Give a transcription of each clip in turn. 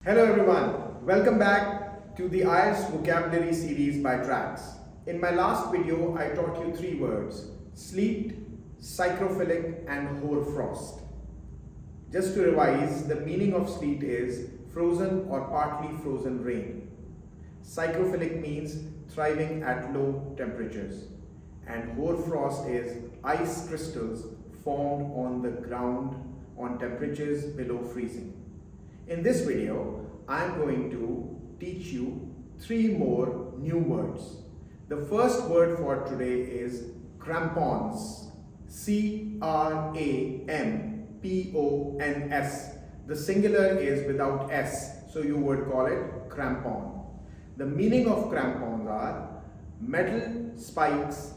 Hello everyone, welcome back to the IELTS vocabulary series by Tracks. In my last video, I taught you three words: sleet, psychrophilic and hoarfrost. Just to revise, the meaning of sleet is frozen or partly frozen rain. Psychrophilic means thriving at low temperatures. And hoarfrost is ice crystals formed on the ground on temperatures below freezing. In this video, I am going to teach you three more new words. The first word for today is crampons. C-R-A-M-P-O-N-S. The singular is without S, so you would call it crampon. The meaning of crampons are metal spikes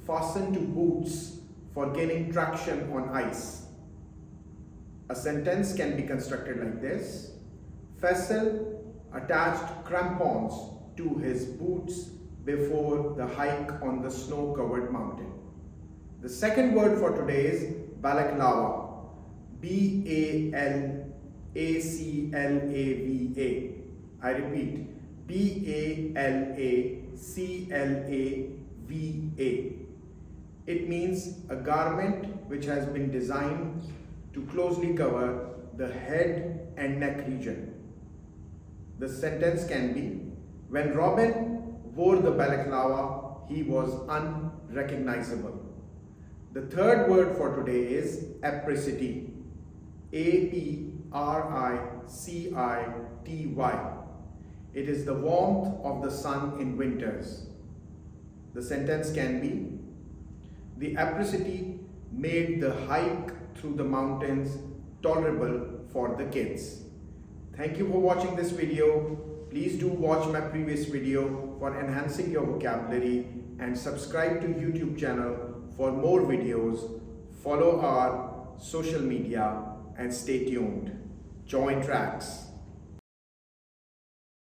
fastened to boots for gaining traction on ice. A sentence can be constructed like this: Faisal attached crampons to his boots before the hike on the snow-covered mountain. The second word for today is balak. B-A-L-A-C-L-A-V-A. I repeat, B-A-L-A-C-L-A-V-A. It means a garment which has been designed to closely cover the head and neck region. The sentence can be: when Robin wore the balaclava, he was unrecognizable. The third word for today is apricity. A-P-R-I-C-I-T-Y. It is the warmth of the sun in winters. The sentence can be: the apricity made the hike through the mountains tolerable for the kids. Thank you for watching this video. Please do watch my previous video for enhancing your vocabulary and subscribe to YouTube channel for more videos. Follow our social media and stay tuned. Join Tracks.